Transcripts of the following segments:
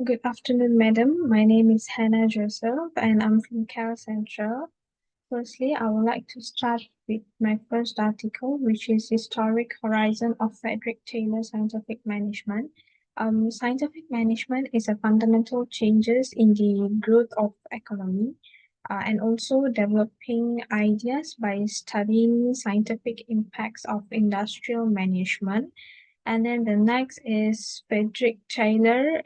Good afternoon, madam. My name is Hannah Joseph, and I'm from Cal Central. Firstly, I would like to start with my first article, which is Historic Horizon of Frederick Taylor Scientific Management. Scientific management is a fundamental changes in the growth of economy and also developing ideas by studying scientific impacts of industrial management. And then the next is Frederick Taylor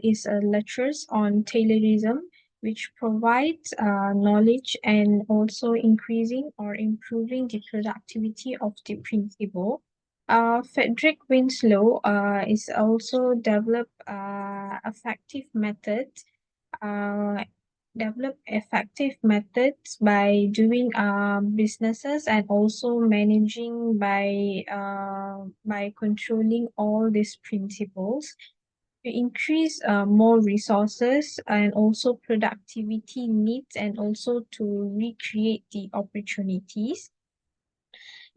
is a lectures on Taylorism, which provides knowledge and also increasing or improving the productivity of the principle. Frederick Winslow is also uh, develop effective methods by doing businesses and also managing by controlling all these principles to increase more resources and also productivity needs and also to recreate the opportunities.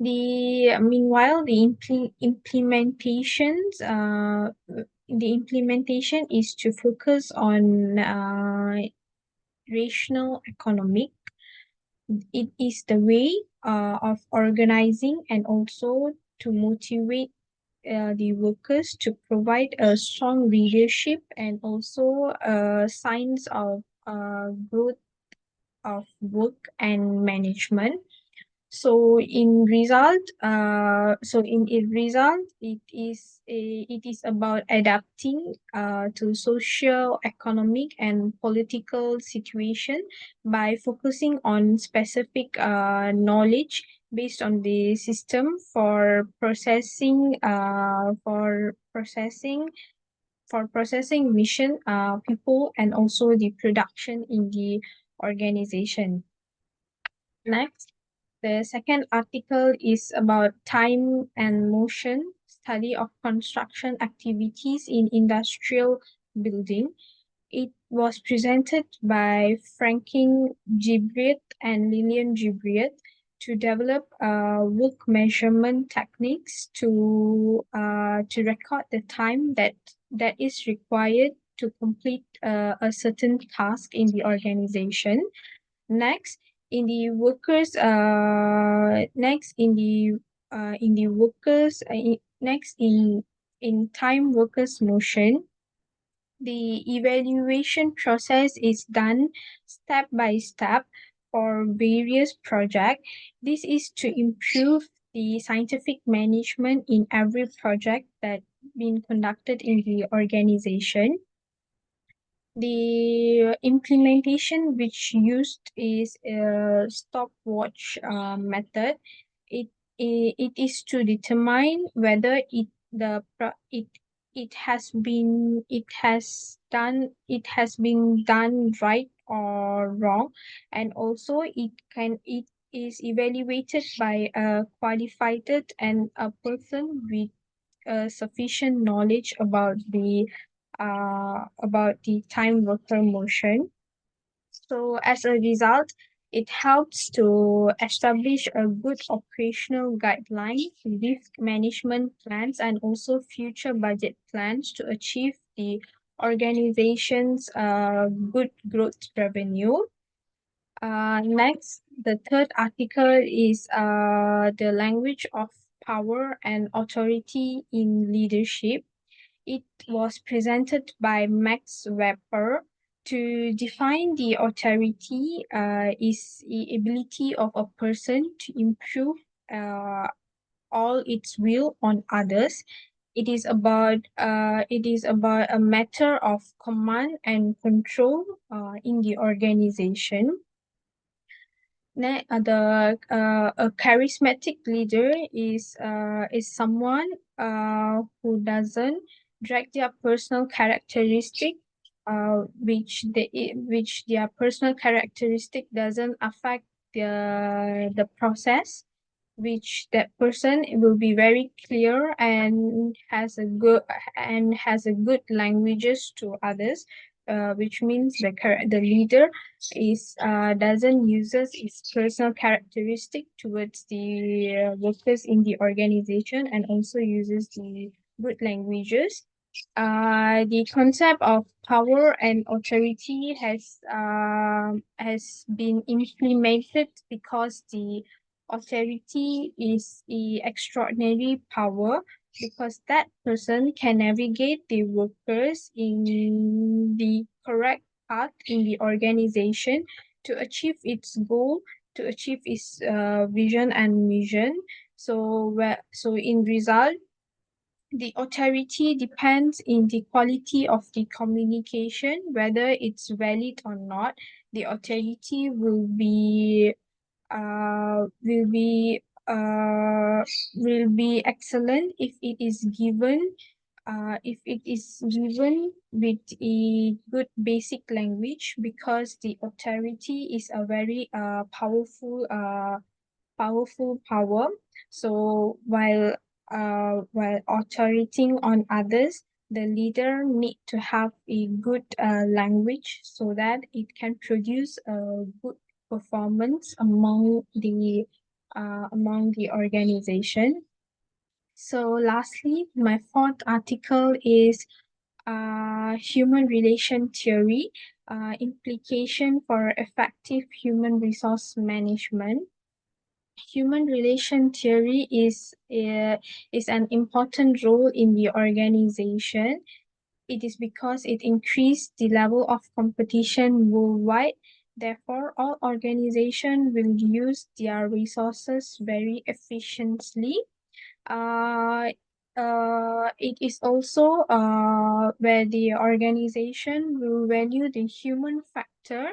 Meanwhile, the implementation is to focus on rational economic. It is the way of organizing and also to motivate the workers to provide a strong leadership and also signs of growth of work and management. It is about adapting to social, economic, and political situation by focusing on specific knowledge based on the system for processing mission people and also the production in the organization. Next. The second article is about time and motion, study of construction activities in industrial building. It was presented by Franklin Gibriet and Lillian Gibriet to develop work measurement techniques to record the time that is required to complete a certain task in the organization. Next, in the workers, next in the workers, next in time workers motion, the evaluation process is done step by step for various projects. This is to improve the scientific management in every project that been conducted in the organization. The implementation which used is a stopwatch method. It is to determine whether it has been done right or wrong, and also it is evaluated by a qualified and a person with sufficient knowledge about the time worker motion. So as a result, it helps to establish a good operational guideline, risk management plans, and also future budget plans to achieve the organization's good growth revenue. Next, the third article is the language of power and authority in leadership. It was presented by Max Weber. To define the authority is the ability of a person to improve uh, all its will on others. It is about a matter of command and control in the organization. A charismatic leader is someone who doesn't drag their personal characteristic, which their personal characteristic doesn't affect the process, which that person will be very clear and has a good languages to others, which means the leader is doesn't uses its personal characteristic towards the workers in the organization and also uses the good languages. The concept of power and authority has been implemented because the authority is the extraordinary power, because that person can navigate the workers in the correct path in the organization to achieve its goal, to achieve its vision and mission. So in result, the authority depends in the quality of the communication, whether it's valid or not. The authority uh will be uh will be excellent if it is given with a good basic language, because the authority is a very powerful power. So while authoritating on others, the leader need to have a good language so that it can produce a good performance among the organization. So lastly, my fourth article is human relation theory, implication for effective human resource management. Human relation theory is an important role in the organization. It is because it increased the level of competition worldwide. Therefore, all organizations will use their resources very efficiently. Uh, it is also where the organization will value the human factor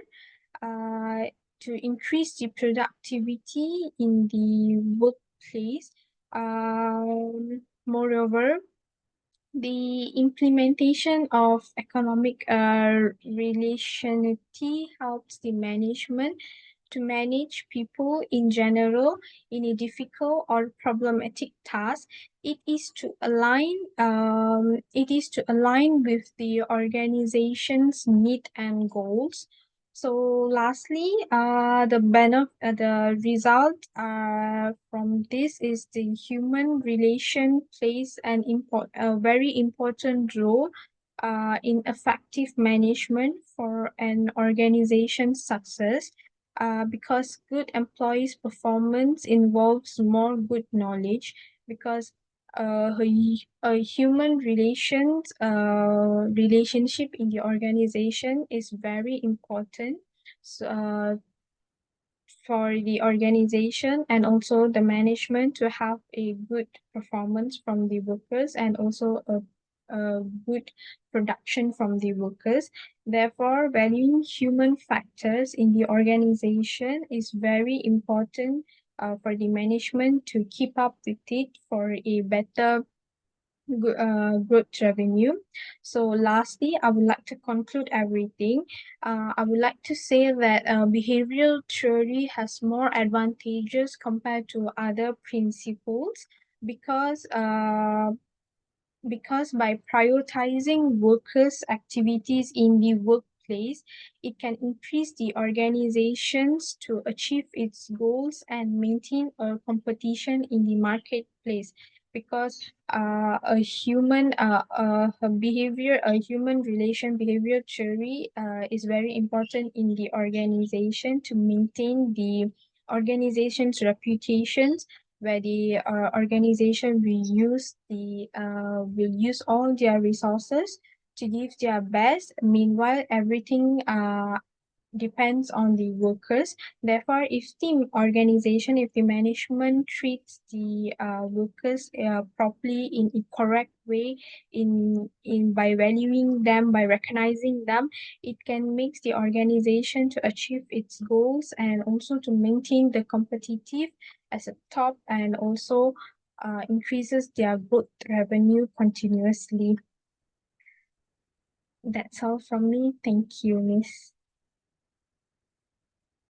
uh, to increase the productivity in the workplace. Moreover, the implementation of economic relationality helps the management to manage people in general in a difficult or problematic task. It is to align with the organization's need and goals. So lastly, the result from this is the human relation plays a very important role in effective management for an organization's success, because good employees' performance involves more good knowledge, because a human relationship in the organization is very important. So, for the organization and also the management to have a good performance from the workers, and also a good production from the workers. Therefore, valuing human factors in the organization is very important for the management to keep up with it for a better growth revenue. So lastly, I would like to conclude everything. I would like to say that behavioral theory has more advantages compared to other principles, because by prioritizing workers' activities in the workplace, it can increase the organizations to achieve its goals and maintain a competition in the marketplace. Because a human relation behavior theory is very important in the organization to maintain the organization's reputations, where the organization will use all their resources to give their best. Meanwhile, everything depends on the workers. Therefore, if the management treats the workers properly in a correct way, in by valuing them, by recognizing them, it can make the organization to achieve its goals and also to maintain the competitive as a top, and also increases their growth revenue continuously. That's all from me. Thank you, Miss.